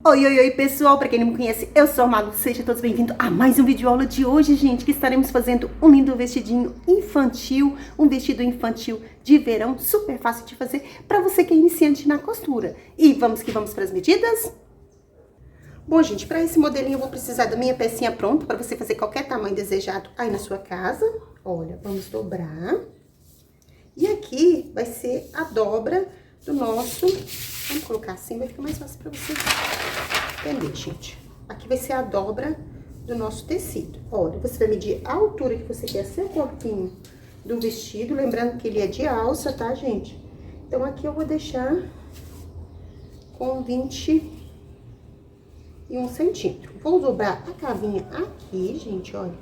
Oi, oi, oi, pessoal, pra quem não me conhece, eu sou a Malu, sejam todos bem-vindos a mais um vídeo aula de hoje, gente, que estaremos fazendo um lindo vestidinho infantil, um vestido infantil de verão, super fácil de fazer, pra você que é iniciante na costura. E vamos que vamos para as medidas? Bom, gente, pra esse modelinho eu vou precisar da minha pecinha pronta, pra você fazer qualquer tamanho desejado aí na sua casa. Olha, vamos dobrar. E aqui vai ser a dobra do nosso... Vamos colocar assim, vai ficar mais fácil pra você entender, gente. Aqui vai ser a dobra do nosso tecido. Olha, você vai medir a altura que você quer seu corpinho do vestido. Lembrando que ele é de alça, tá, gente? Então, aqui eu vou deixar com 21 centímetros. Vou dobrar a cavinha aqui, gente, olha.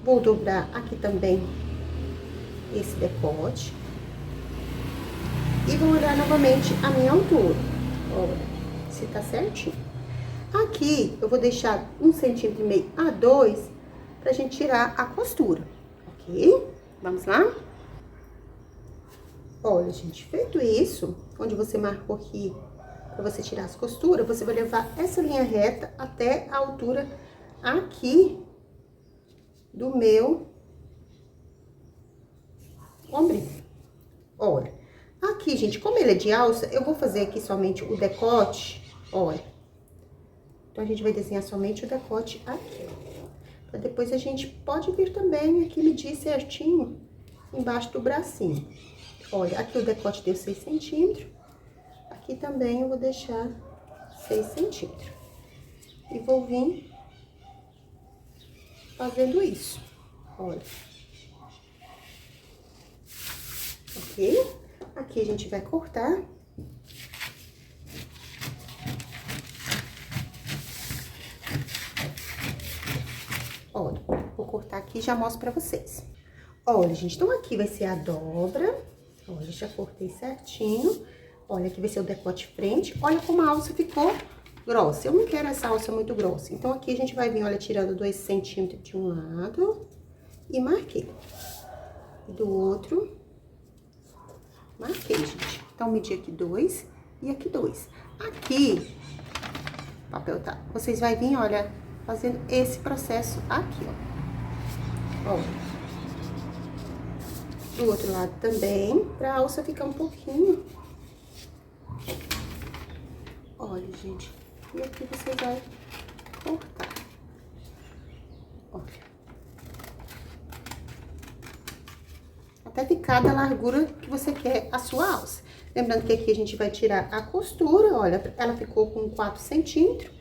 Vou dobrar aqui também esse decote. E vou olhar novamente a minha altura. Olha, se tá certinho. Aqui, eu vou deixar 1,5 centímetro a 2 pra gente tirar a costura, ok? Vamos lá? Olha, gente, feito isso, onde você marcou aqui pra você tirar as costuras, você vai levar essa linha reta até a altura aqui do meu ombrinho. Olha. Aqui, gente, como ele é de alça, eu vou fazer aqui somente o decote, olha. Então, a gente vai desenhar somente o decote aqui, ó. Pra depois a gente pode vir também aqui medir certinho embaixo do bracinho. Olha, aqui o decote deu 6 centímetros. Aqui também eu vou deixar 6 centímetros. E vou vir fazendo isso, olha. Ok? Aqui a gente vai cortar. Olha, vou cortar aqui e já mostro pra vocês. Olha, gente, então aqui vai ser a dobra. Olha, já cortei certinho. Olha, aqui vai ser o decote frente. Olha como a alça ficou grossa. Eu não quero essa alça muito grossa. Então, aqui a gente vai vir, olha, tirando 2 centímetros de um lado. E marquei. E do outro... Marquei, gente. Então, medi aqui 2 e aqui 2. Aqui, o papel tá... Vocês vão vir, olha, fazendo esse processo aqui, ó. Ó. Do outro lado também, pra alça ficar um pouquinho. Olha, gente. E aqui você vai cortar. Olha. Até ficar da largura que você quer a sua alça. Lembrando que aqui a gente vai tirar a costura, olha, ela ficou com 4 centímetros.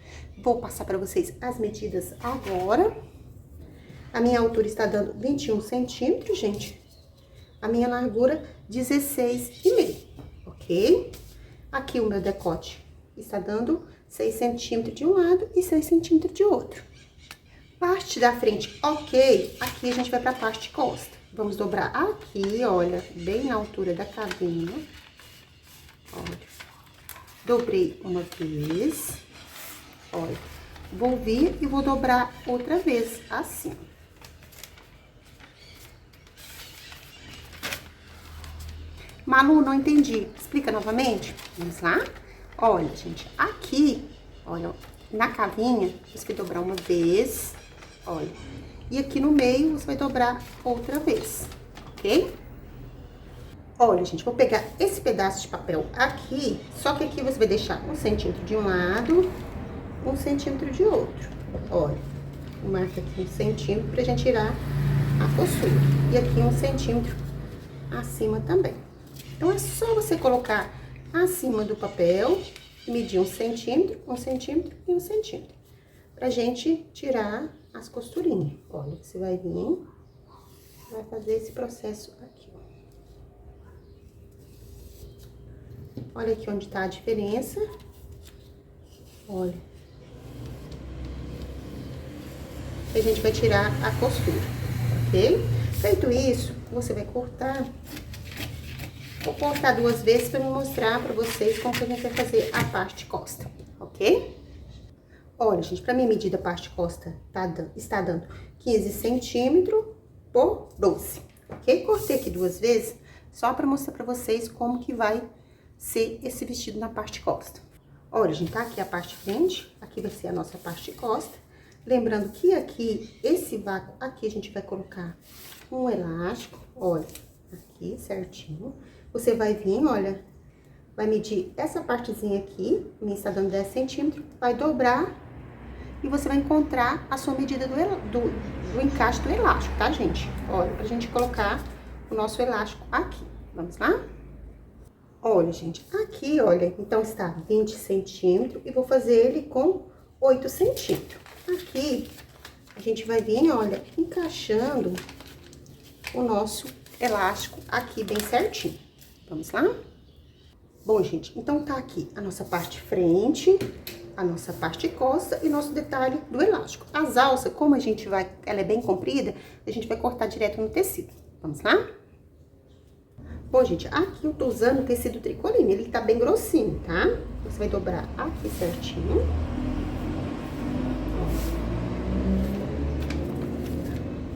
Vou passar pra vocês as medidas agora. A minha altura está dando 21 centímetros, gente. A minha largura, 16,5, ok? Aqui o meu decote está dando 6 centímetros de um lado e 6 centímetros de outro. Parte da frente, ok. Aqui a gente vai pra parte de costa. Vamos dobrar aqui, olha, bem na altura da cavinha. Olha. Dobrei uma vez. Olha. Vou vir e vou dobrar outra vez, assim. Malu, não entendi. Explica novamente? Vamos lá? Olha, gente, aqui, olha, na cavinha, você vai dobrar uma vez, olha. E aqui no meio, você vai dobrar outra vez, ok? Olha, gente, vou pegar esse pedaço de papel aqui, só que aqui você vai deixar 1 centímetro de um lado, 1 centímetro de outro. Olha, marca aqui 1 centímetro pra gente tirar a costura. E aqui 1 centímetro acima também. Então, é só você colocar acima do papel, medir 1 centímetro, 1 centímetro e 1 centímetro. Pra gente tirar as costurinhas. Olha, você vai vir, vai fazer esse processo aqui, ó. Olha aqui onde tá a diferença. Olha. A gente vai tirar a costura, ok? Feito isso, você vai cortar. Vou cortar 2 vezes pra me mostrar pra vocês como que a gente vai fazer a parte costa, ok? Olha, gente, pra minha medida, a parte costa está dando 15 centímetros por 12, ok? Cortei aqui 2 vezes, só pra mostrar pra vocês como que vai ser esse vestido na parte costa. Olha, gente, tá aqui a parte de frente, aqui vai ser a nossa parte de costa. Lembrando que aqui, esse vácuo aqui, a gente vai colocar um elástico, olha, aqui certinho. Você vai vir, olha, vai medir essa partezinha aqui, minha está dando 10 centímetros, vai dobrar e você vai encontrar a sua medida do encaixe do elástico, tá, gente? Olha, pra gente colocar o nosso elástico aqui. Vamos lá? Olha, gente, aqui, olha, então está 20 centímetros e vou fazer ele com 8 centímetros. Aqui, a gente vai vir, olha, encaixando o nosso elástico aqui bem certinho. Vamos lá? Bom, gente, então tá aqui a nossa parte frente, a nossa parte costa e nosso detalhe do elástico. As alças, como a gente vai, ela é bem comprida, a gente vai cortar direto no tecido. Vamos lá? Bom, gente, aqui eu tô usando o tecido tricoline, ele tá bem grossinho, tá? Você vai dobrar aqui certinho.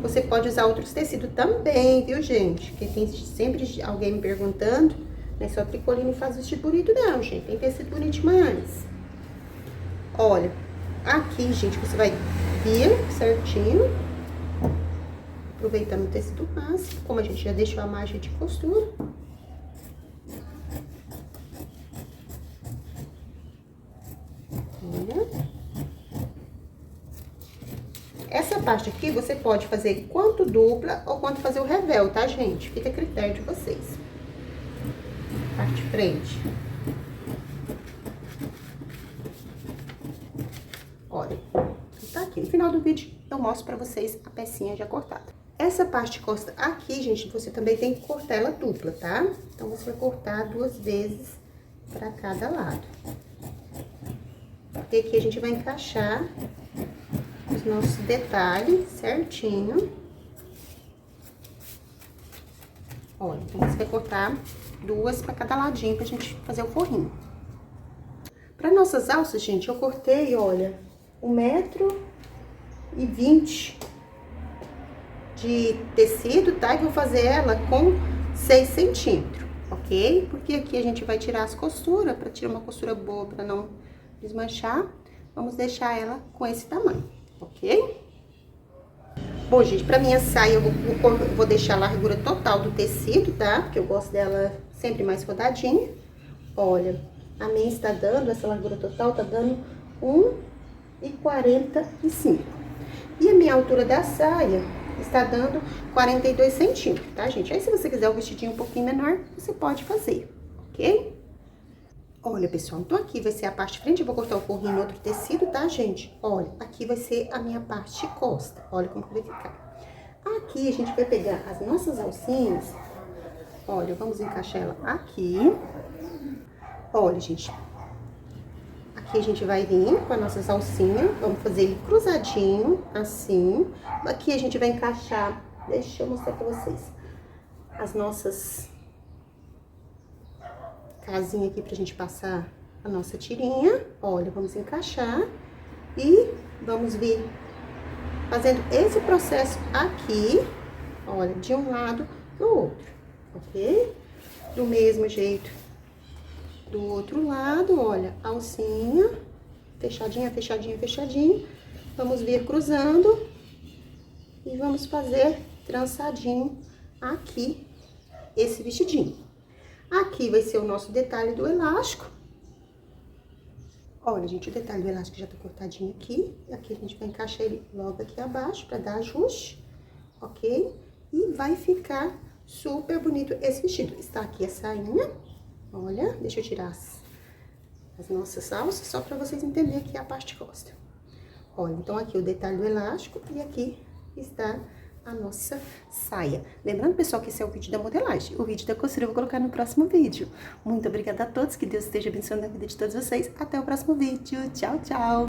Você pode usar outros tecidos também, viu, gente? Porque tem sempre alguém me perguntando, não é só tricoline faz vestido bonito não, gente. Tem tecido bonito demais. Olha, aqui, gente, você vai vir certinho. Aproveitando o tecido máximo, como a gente já deixou a margem de costura. Olha. Essa parte aqui você pode fazer quanto dupla ou quanto fazer o revel, tá, gente? Fica a critério de vocês. Parte de frente. Olha, tá aqui. No final do vídeo eu mostro pra vocês a pecinha já cortada. Essa parte de costa aqui, gente, você também tem que cortar ela dupla, tá? Então, você vai cortar 2 vezes pra cada lado. Porque aqui a gente vai encaixar os nossos detalhes certinho. Olha, então você vai cortar 2 pra cada ladinho pra gente fazer o forrinho. Pra nossas alças, gente, eu cortei, olha, 1,20 m de tecido, tá? E vou fazer ela com 6 centímetros, ok? Porque aqui a gente vai tirar as costuras, pra tirar uma costura boa, pra não desmanchar. Vamos deixar ela com esse tamanho, ok? Bom, gente, pra minha saia eu vou deixar a largura total do tecido, tá? Porque eu gosto dela sempre mais rodadinha. Olha, a minha está dando, essa largura total tá dando 1,45. E a minha altura da saia está dando 42 centímetros, tá, gente? Aí, se você quiser o vestidinho um pouquinho menor, você pode fazer, ok? Olha, pessoal, então aqui vai ser a parte de frente, eu vou cortar o forrinho em outro tecido, tá, gente? Olha, aqui vai ser a minha parte de costa, olha como que vai ficar. Aqui, a gente vai pegar as nossas alcinhas, olha, vamos encaixar ela aqui. Olha, gente, aqui a gente vai vir com as nossas alcinhas, vamos fazer ele cruzadinho, assim. Aqui a gente vai encaixar, deixa eu mostrar pra vocês, as nossas casinhas aqui pra gente passar a nossa tirinha. Olha, vamos encaixar e vamos vir fazendo esse processo aqui, olha, de um lado pro outro, ok? Do mesmo jeito do outro lado, olha, alcinha, fechadinha, fechadinha, fechadinha. Vamos vir cruzando e vamos fazer trançadinho aqui esse vestidinho. Aqui vai ser o nosso detalhe do elástico. Olha, gente, o detalhe do elástico já tá cortadinho aqui. Aqui a gente vai encaixar ele logo aqui abaixo pra dar ajuste, ok? E vai ficar super bonito esse vestido. Está aqui a sainha. Olha, deixa eu tirar as nossas alças, só pra vocês entenderem aqui a parte de costa. Olha, então aqui o detalhe do elástico e aqui está a nossa saia. Lembrando, pessoal, que esse é o vídeo da modelagem. O vídeo da costura eu vou colocar no próximo vídeo. Muito obrigada a todos, que Deus esteja abençoando a vida de todos vocês. Até o próximo vídeo. Tchau, tchau!